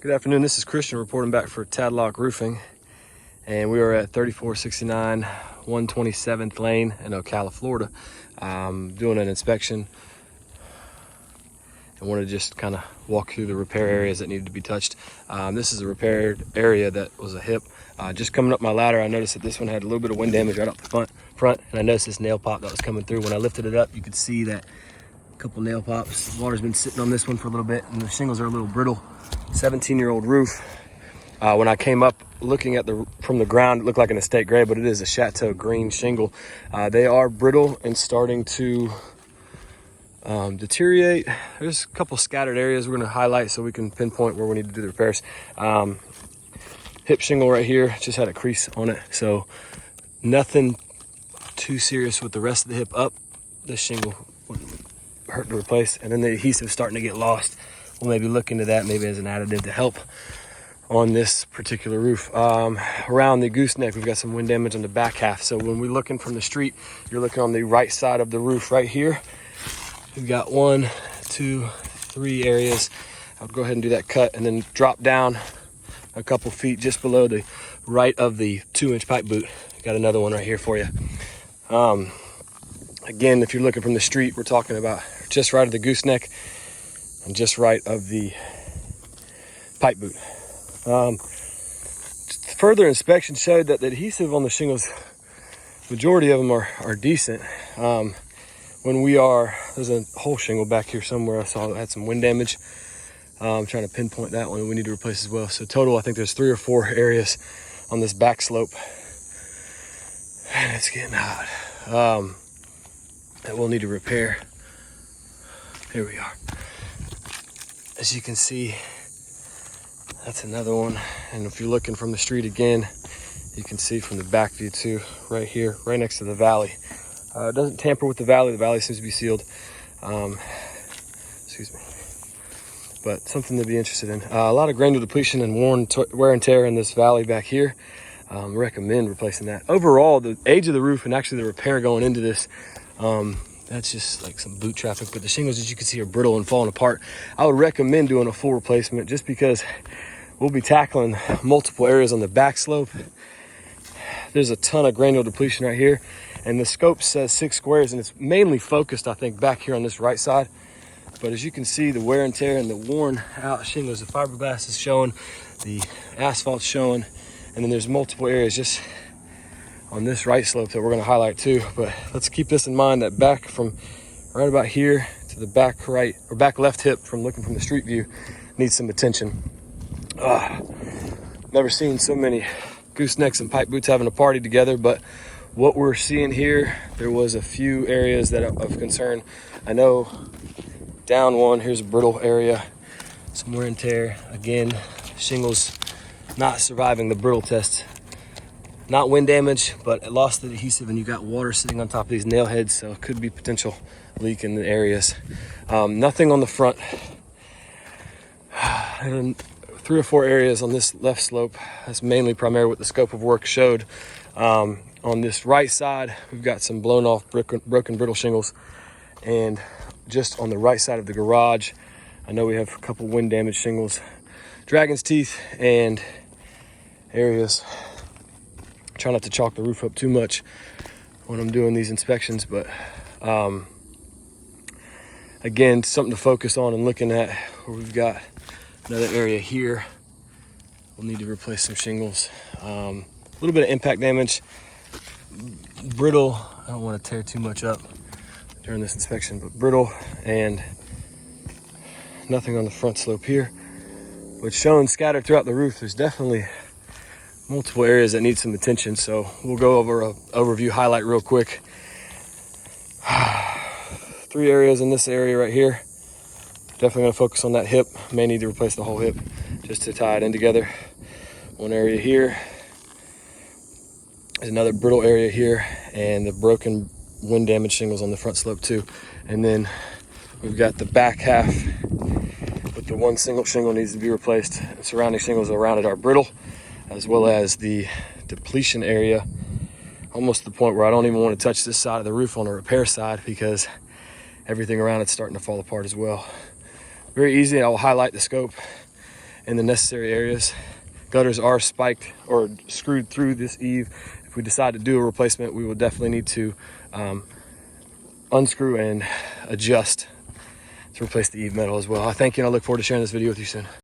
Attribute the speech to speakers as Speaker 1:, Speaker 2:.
Speaker 1: Good afternoon, this is Christian reporting back for Tadlock Roofing, and we are at 3469 127th Lane in Ocala, Florida, doing an inspection. I want to just kind of walk through the repair areas that needed to be touched. This is a repaired area that was a hip. Just coming up my ladder, I noticed that this one had a little bit of wind damage right off the front, and I noticed this nail pop that was coming through. When I lifted it up, you could see that a couple nail pops. The water's been sitting on this one for a little bit, and the shingles are a little brittle. 17-year-old roof. When I came up looking at from the ground, it looked like an estate gray, but it is a chateau green shingle. They are brittle and starting to deteriorate. There's a couple scattered areas we're going to highlight so we can pinpoint where we need to do the repairs. Hip shingle right here just had a crease on it, so nothing too serious with the rest of the hip up. This shingle wouldn't hurt to replace, and then the adhesive starting to get lost. We'll maybe look into that maybe as an additive to help on this particular roof. Around the gooseneck, we've got some wind damage on the back half. So when we're looking from the street, you're looking on the right side of the roof right here. We've got 1, 2, 3 areas. I'll go ahead and do that cut and then drop down a couple feet just below the right of the 2-inch pipe boot. Got another one right here for you. Again, if you're looking from the street, we're talking about just right of the gooseneck and just right of the pipe boot. Further inspection showed that the adhesive on the shingles, majority of them are decent. There's a whole shingle back here somewhere I saw that had some wind damage. I'm trying to pinpoint that one we need to replace as well. So total, I think there's 3 or 4 areas on this back slope. And it's getting hot. That we'll need to repair. Here we are. As you can see, that's another one. And if you're looking from the street again, you can see from the back view too, right here, right next to the valley. It doesn't tamper with the valley. The valley seems to be sealed. Excuse me. But something to be interested in. A lot of granule depletion and wear and tear in this valley back here. Recommend replacing that. Overall, the age of the roof and actually the repair going into this, that's just like some boot traffic, but the shingles, as you can see, are brittle and falling apart. I would recommend doing a full replacement just because we'll be tackling multiple areas on the back slope. There's a ton of granule depletion right here, and the scope says 6 squares, and it's mainly focused, I think, back here on this right side. But as you can see, the wear and tear and the worn out shingles, the fiberglass is showing, the asphalt's showing, and then there's multiple areas just on this right slope that we're going to highlight too. But let's keep this in mind, that back from right about here to the back right or back left hip from looking from the street view needs some attention. Never seen so many goosenecks and pipe boots having a party together, but what we're seeing here, there was a few areas that of concern. I know down one, here's a brittle area, some wear and tear. Again, shingles not surviving the brittle test. Not wind damage, but it lost the adhesive, and you got water sitting on top of these nail heads, so it could be potential leak in the areas. Nothing on the front. And 3 or 4 areas on this left slope. That's mainly primarily what the scope of work showed. On this right side, we've got some blown off broken brittle shingles, and just on the right side of the garage, I know we have a couple wind damage shingles, dragon's teeth, and areas. Try not to chalk the roof up too much when I'm doing these inspections, but again, something to focus on and looking at. Where we've got another area here, we'll need to replace some shingles. A little bit of impact damage, brittle. I don't want to tear too much up during this inspection, but brittle, and nothing on the front slope here. But shown scattered throughout the roof, there's definitely multiple areas that need some attention, so we'll go over an overview highlight real quick. 3 areas in this area right here. Definitely going to focus on that hip. May need to replace the whole hip just to tie it in together. 1 area here. There's another brittle area here, and the broken wind damage shingles on the front slope too. And then we've got the back half with the 1 single shingle needs to be replaced. The surrounding shingles around it are brittle, as well as the depletion area, almost to the point where I don't even want to touch this side of the roof on the repair side because everything around it's starting to fall apart as well. Very easy. I'll highlight the scope in the necessary areas. Gutters are spiked or screwed through this eave. If we decide to do a replacement, we will definitely need to unscrew and adjust to replace the eave metal as well. I thank you, and I look forward to sharing this video with you soon.